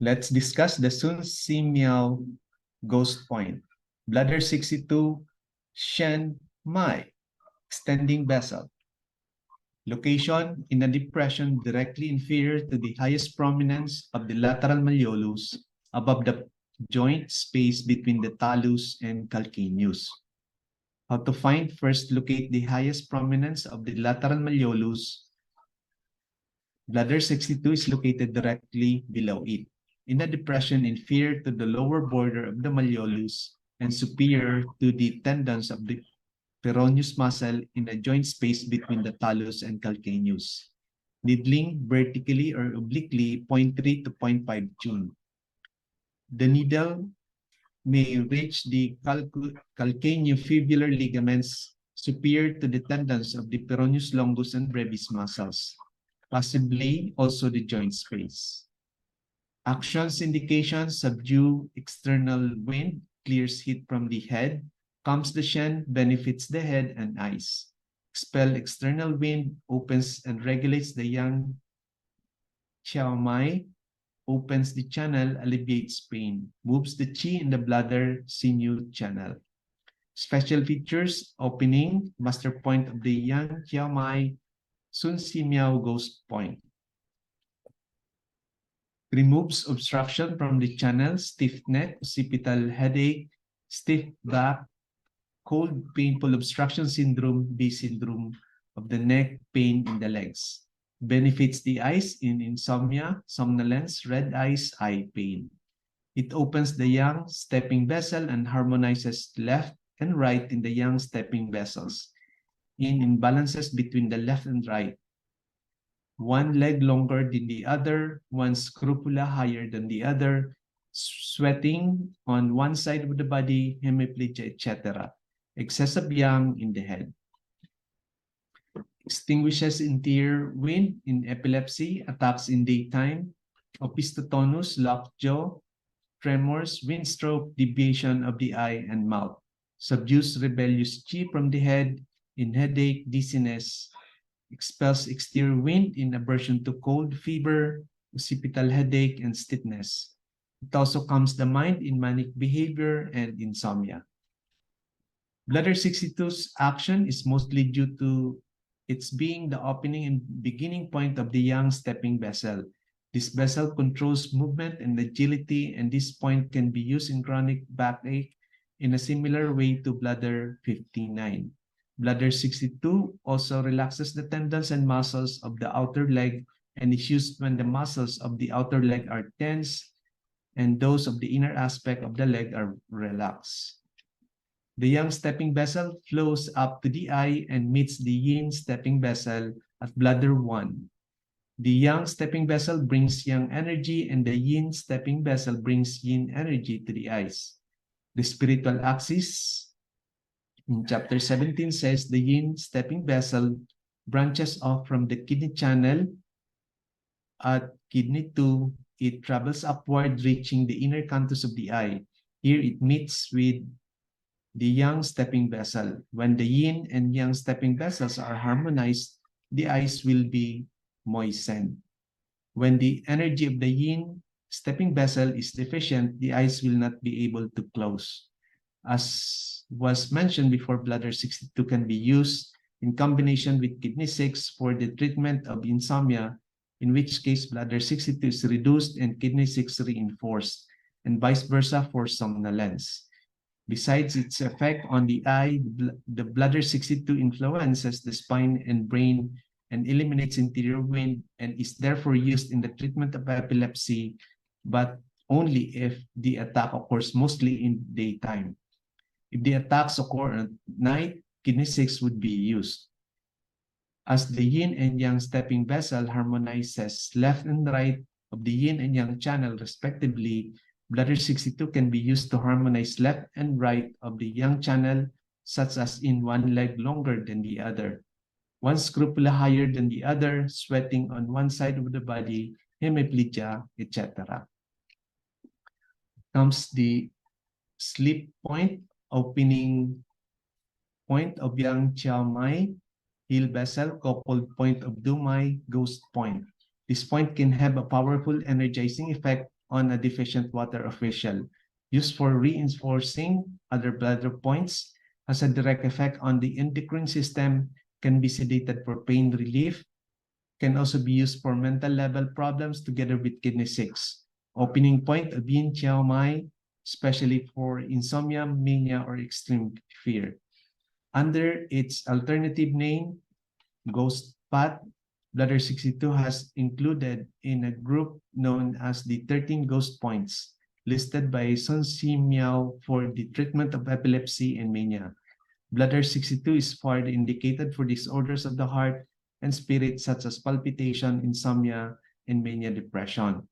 Let's discuss the Sun Si Miao ghost point. Bladder 62, Shenmai, extending vessel. Location in a depression directly inferior to the highest prominence of the lateral malleolus above the joint space between the talus and calcaneus. How to find? First, locate the highest prominence of the lateral malleolus. Bladder 62 is located directly below it, in a depression inferior to the lower border of the malleolus and superior to the tendons of the peroneus muscle in a joint space between the talus and calcaneus. Needling vertically or obliquely 0.3 to 0.5 June. The needle may reach the calcaneofibular ligaments superior to the tendons of the peroneus longus and brevis muscles, possibly also the joint space. Actions indications: subdue external wind, clears heat from the head, calms the Shen, benefits the head and eyes. Expel external wind, opens and regulates the Yang Qiao, opens the channel, alleviates pain, moves the qi in the bladder sinew channel. Special features: opening, master point of the Yang Qiao, Sun Si Miao ghost point. Removes obstruction from the channel, stiff neck, occipital headache, stiff back, cold, painful obstruction syndrome, B syndrome of the neck, pain in the legs. Benefits the eyes in insomnia, somnolence, red eyes, eye pain. It opens the Yang stepping vessel and harmonizes left and right in the Yang stepping vessels. In imbalances between the left and right. One leg longer than the other, one scrupula higher than the other, sweating on one side of the body, hemiplegia, etc. Excessive yang in the head. Extinguishes interior wind in epilepsy, attacks in daytime, opistotonus, lockjaw, tremors, wind stroke, deviation of the eye and mouth. Subdues rebellious qi from the head in headache, dizziness. Expels exterior wind in aversion to cold, fever, occipital headache, and stiffness. It also calms the mind in manic behavior and insomnia. Bladder 62's action is mostly due to its being the opening and beginning point of the Yang stepping vessel. This vessel controls movement and agility, and this point can be used in chronic backache in a similar way to bladder 59. Bladder 62 also relaxes the tendons and muscles of the outer leg and is used when the muscles of the outer leg are tense and those of the inner aspect of the leg are relaxed. The Yang stepping vessel flows up to the eye and meets the Yin stepping vessel at bladder 1. The Yang stepping vessel brings Yang energy and the Yin stepping vessel brings Yin energy to the eyes. The spiritual axis in chapter 17 says the Yin stepping vessel branches off from the kidney channel at kidney 2. It travels upward, reaching the inner canthus of the eye. Here it meets with the Yang stepping vessel. When the Yin and Yang stepping vessels are harmonized, the eyes will be moistened. When the energy of the Yin stepping vessel is deficient, the eyes will not be able to close. As was mentioned before, bladder 62 can be used in combination with kidney 6 for the treatment of insomnia, in which case bladder 62 is reduced and kidney 6 reinforced, and vice versa for somnolence. Besides its effect on the eye, the bladder 62 influences the spine and brain and eliminates interior wind and is therefore used in the treatment of epilepsy, but only if the attack occurs mostly in daytime. If the attacks occur at night, kidney 6 would be used. As the Yin and Yang stepping vessel harmonizes left and right of the Yin and Yang channel respectively, bladder 62 can be used to harmonize left and right of the Yang channel, such as in one leg longer than the other, one scrupula higher than the other, sweating on one side of the body, hemiplegia, etc. Comes the sleep point, opening point of Yang Qiao, heel vessel, coupled point of Dumai, ghost point. This point can have a powerful energizing effect on a deficient water official, used for reinforcing other bladder points, has a direct effect on the endocrine system, can be sedated for pain relief, can also be used for mental level problems together with kidney 6. Opening point of Yang Qiao Mai, especially for insomnia, mania, or extreme fear. Under its alternative name, Ghost Path, Bladder 62 has included in a group known as the 13 Ghost Points, listed by Sun Si Miao for the treatment of epilepsy and mania. Bladder 62 is further indicated for disorders of the heart and spirit such as palpitation, insomnia, and mania depression.